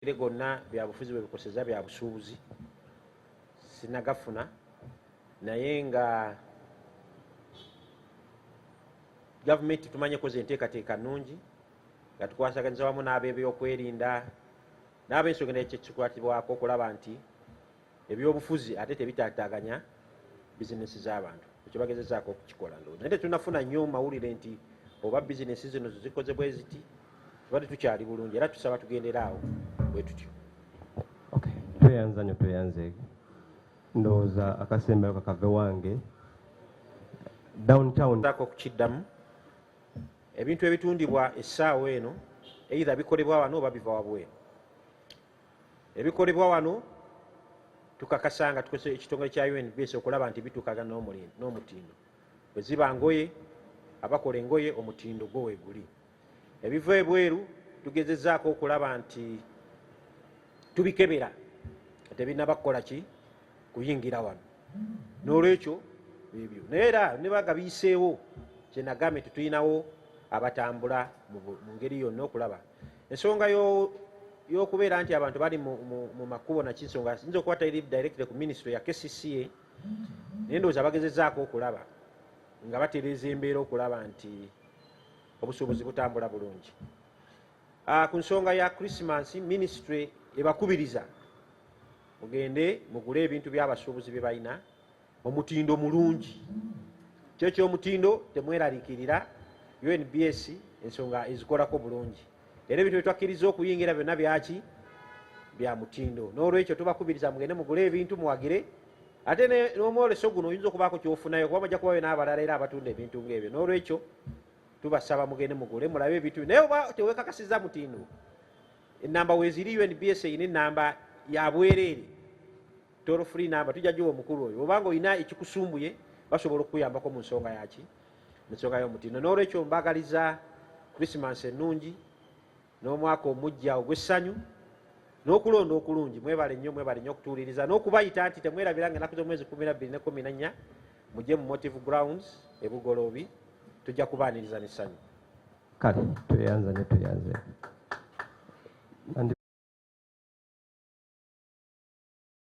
gonna byabufuzi bwe bikoseza bya busuubuzi sinagafuna naye nga gavumenti tumanye koze enteekateeka nnungi nga tukwasaganiza wamu n'ab'ebyokwerinda n'ab'ensonga ekyekikwatibwako okulaba nti ebyobufuzi ate tebitaataaganya bizinesi z'abantu ekyo bagezezaako okukikola ndowooza naye tetunafuna nnyo mawulire nti oba bizinesi zino zikoze bwe ziti tubadde tukyali bulungi era tusaba tugendera awo bwe tutyo. Tweyanza nnyo tweyanze ndowooza akasembayo kakave wange downtown ako okukiddamu ebintu ebitundibwa essaawa eno either bikolebwa wano oba biva wabweru. Ebikolebwa wano tukakasa nga tukozesa ekitongole kya UNBS okulaba nti bituukaga n'omutindo bwe ziba ngoye abakola engoye omutindo gwo weeguli. Ebiva ebweru tugezezaako okulaba nti tubikebera tebinaba kukola ki kuyingira wano n'olwekyo bibyo naye era ne baga biyiseewo kyenagambe tutuyinawo abatambula mu ngeri yonna okulaba ensonga y'okubeera nti abantu bali mu makubo nakinsonga sinza okuba tayiri directly ku ministry ya KCCA naye ndowooza bagezezaako okulaba nga batereeza embeera okulaba nti obusuubuzi butambula bulungi. Ku nsonga ya Christmas ministry ebakubiriza mugende mugule ebintu by'abasuubuzi bye balina omutindo mulungi kyekyo omutindo temweraliikirira UNBS ensonga ezikolako bulungi era ebintu byetwakkiriza okuyingira byonna byaki bya mutindo n'olwekyo tubakubiriza mugende mugule ebintu muwagire ate n'omwoleso guno oyinza okubaako kyofunayo kuba bajja kubayo n'abalala era abatunda ebintu ng'ebyo n'olwekyo tubasaba mugende mugule mulabe ebintu naye oba tewekakasiza mutindo enamba weeziri UNBS eyina enamba ya bwereere toll free namba tujja giwa omukulu oyo obanga olina ekikusumbuye basobola okukuyambako mu nsonga yaki mu nsonga y'omutindo n'olwekyo mbagaliza Christmas ennungi n'omwaka omujja ogw'essanyu n'okulonda okulungi mwebale nnyo okutuuliriza n'okubayita nti temwerabira nga ennaku z'omwezi 12 ne 14 mujje mu Motive Grounds ebugoloobi tujja kubaaniriza n'essanyu. Kale tweyanza ne tweyanze.